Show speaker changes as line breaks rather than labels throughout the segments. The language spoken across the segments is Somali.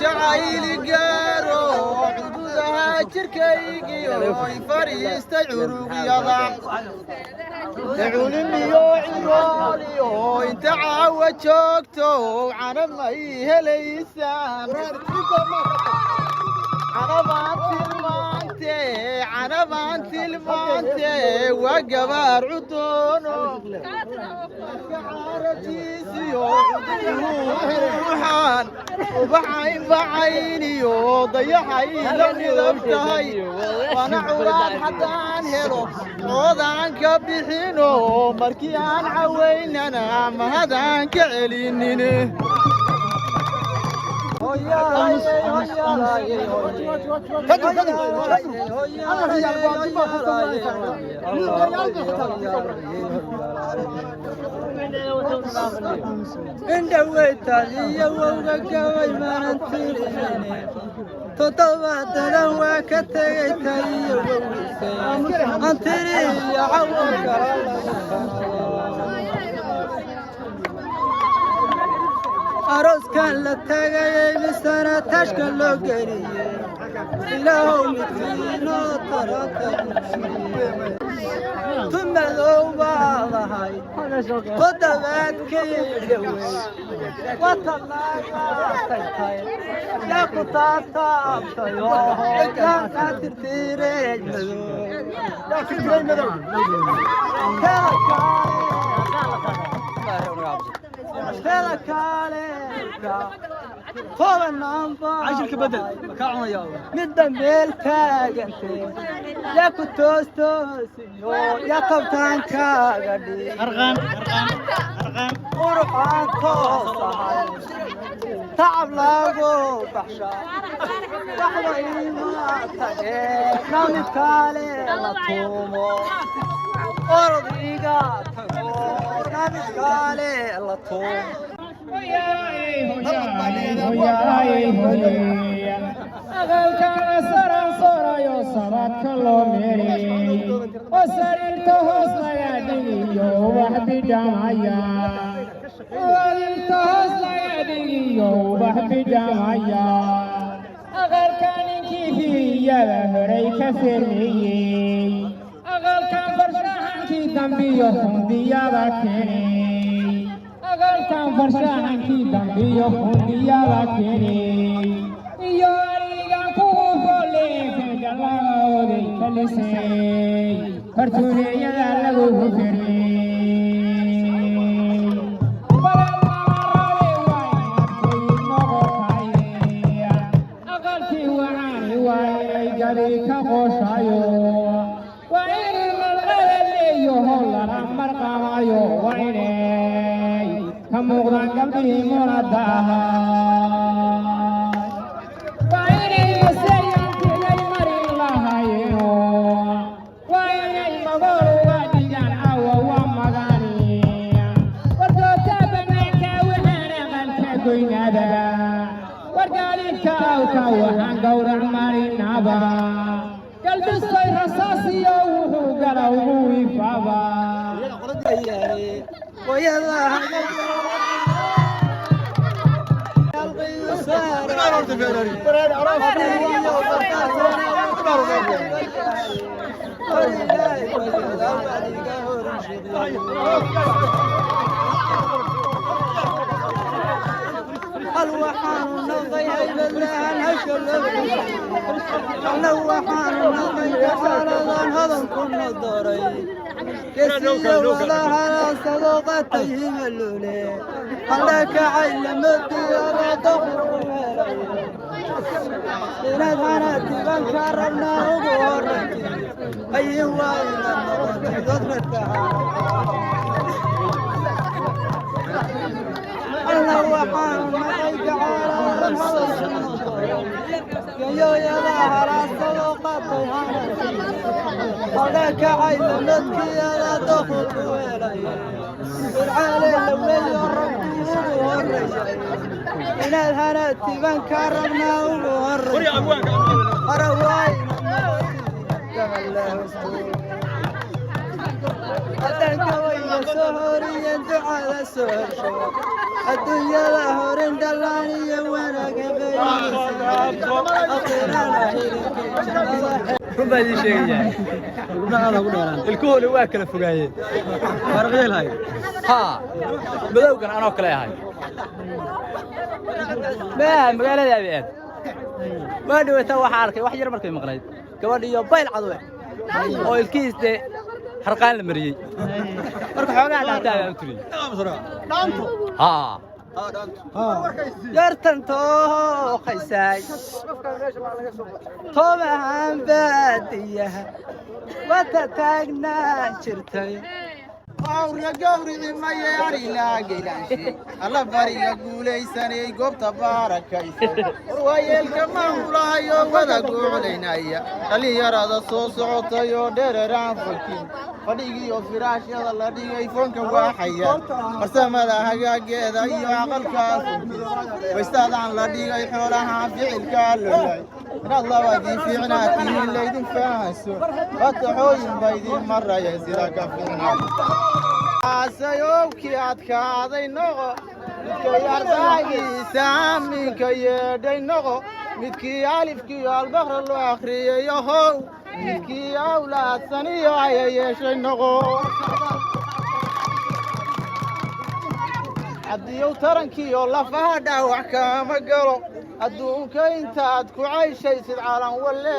جعيل قارو عدودها شركيقي ويفريست عروق يضع تعلمي وعيالي وانت عاود شوكتو عنا ما يهليسان عربانت المانتي وقبر عدونو عارتيسي وروحان وبعين بعيني وضيحي لوني ذبتهي وانا عوران حتى انهلو عوضان كبحينو مركيان عوين انا ما هدان كعلينيني
إن دويت لي ووقك ويمان تيريني تطوات لو كتيت لي ووقك أنتري عوضك أروس كان لتاجي بسنة تشكل لو قريه إلا مثلي ناطرة ثم ذو بعضهاي قدمت كيلوي وطلعت تاي يا قطاطا يا قاتل في رجل يا في رجل اشترك عليك طول النظام عشرك بدل مكاعنا يا الله ندم بالكاغنتي يا كنتوستوسي يا قبطان كاغدي ارغام ورقان توصل تعب لاغو بحشا وحوي ما تجي نامي كالي لطومو أرضيقا تقول نبيكالي اللطوم أغلقنا سرا يوصبت كله ميري وسررت حسن يدي يوبح بجمعيا وسررت حسن يدي يوبح بجمعيا أغلقنا كيفي يلهري كفرني أغل كان فرشان كي دمبيو خنديا باكيني أغل كان فرشان كي دمبيو خنديا باكيني يوريغا كوفولي في جلاو دي كلسي فرتوني يلا لغو فيري أغل كي وعاني وعيني جري كخوشايو كمغران قلبي مرادها وعيني مسيان تلي مري الله ينو وعيني مغور واديان عوا ومغاني وردوتا بناك وحانا غلتا قوينادا وردالي كاوكا وحان قورا ماري نابا قلب الصير رصاصي وحو قلو ويفابا ويا الله الوحان نضي بالله الهشل الوحان نضي على هذا كنا الدارين كسي ولا صدقته ملولي خلاك علمت يا دخل إلى غنات بنكرنا وبورتي أيوة الوحان نضي على يا ظهر الصدقة هذاك علمتك يا دخل ويلي العالي لولي ربي والرجال إلى الهنات بنكرمنا وبوري أرواي أدنك ويا سهري يندعى على سهر الدنيا هورن دلاني وانا قبل
كم بدي شيء جاي الكل واكل فوقايه فرغيل هاي ها بدو كان انا كلا هاي ما مقاله يا بيت ما دويته waxa arkay wax yar markay maqnayd gabadh iyo bayl cadwe oo ilkiiste harqaan la mariyay marka xoogaa dhaantaa aan tiri dhaanto ha
yartanto qaysay tobahan baadiyaha wata taagnaan jirtay
awriga gawridi ma yeerina geelanshi alla bariga guuleysanay goobta barakaysan warwayeelka maamulahayo wada guuleynaya dhalinyarada soo socotay oo dheeraraan fakin fadhigiyo firaashyada la dhigay foonka waaxaya farsamada hagaageeda iyo aqalkaas waystaadaan la dhigay xoolaha ficilka lolay inaad labadii fiicnaatiin laydin fahanso fataxooyin baydin maraya sida ka fiicnaa asayowkii adkaaday noqo midkay ardaagiisa minka yeedhay noqo midkii alifkii albaqra loo akhriyay ahow midkii awlaadsaniyo aya yeeshay noqo haddiiyow tarankiiyo lafaha dhaawac kaama galo adduunka intaad ku cayshaysid calan walle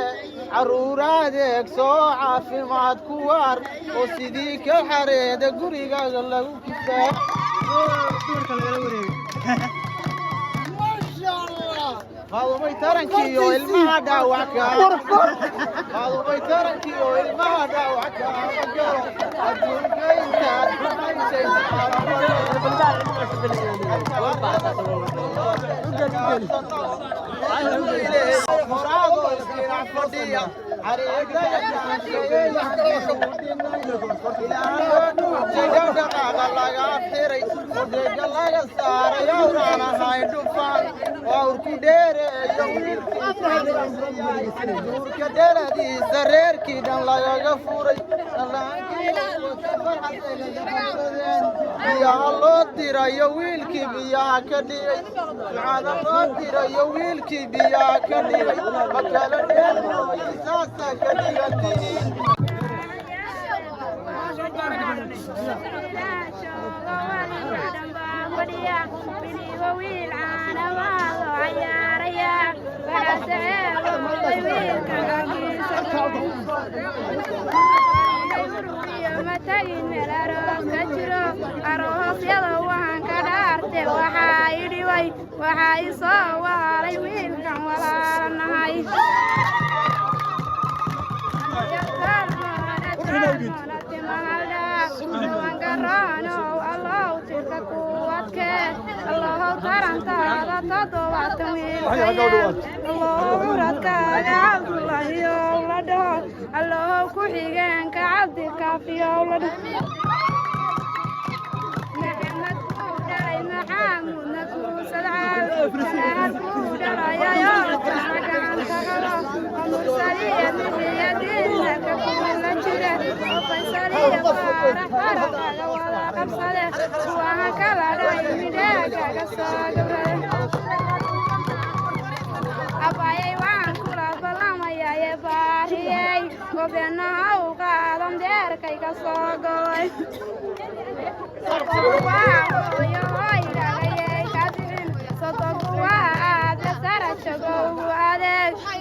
carruuraad eeg soo caafimaad ku waar oo sidii ka xareeda gurigaaga lagu kisaa qaadumay tarankiiyo ilmaha dhaawac qaadumay tarankiiyo ilmaha dhaawac kaama galo adduunka intaad ku cayshaysid calan yo wiilkii biyaa ka dhigay ducada loo dirayo wiilkii biyaa ka dhigay makala dheersaasa ka dhigatiin
waxaa i soo waaray wiilkan walaalanahay wangaroanow allow tirka kuwadkee allow tarantaada toddobaatan wiilkayaan allow uradkaaga cabdulahiyow la dhaho allow ku xigeenka cabdi kaafiyow la dhaho abayay waan kula balamayaye baariyey gobenaha u qaadan deerkay ka soo go'ay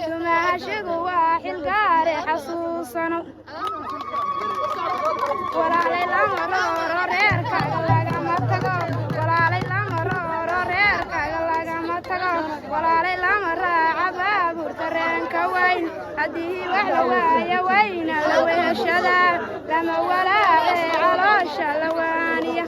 dumaashigu waa xilgaare xasuusano walaalay lama rooro reerkaaga lagama tago walaalay lama rooro reerkaaga lagama tago walaalay lama raaca baabuurta reenka weyn haddii wax la waaya wayna la weeshadaa lama walaalee caloosha la waaniya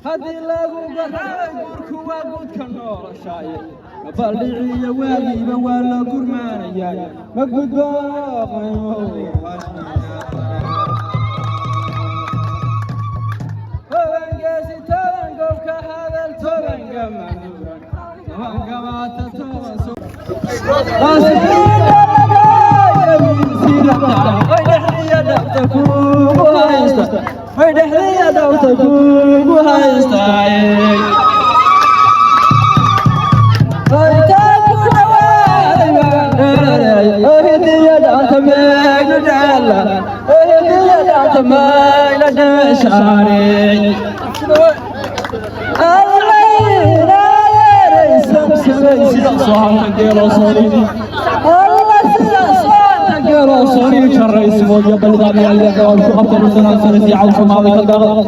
haddii lagu garay gurku waa gudka noloshaaye mabaldhiciyo waagiiba waa la gurmaanayaa ma gudbaaqayo haweengeesi taban gobka
الرئيس وجب الغالي اللي قال شو خطر السنة في عوش ماضي كذا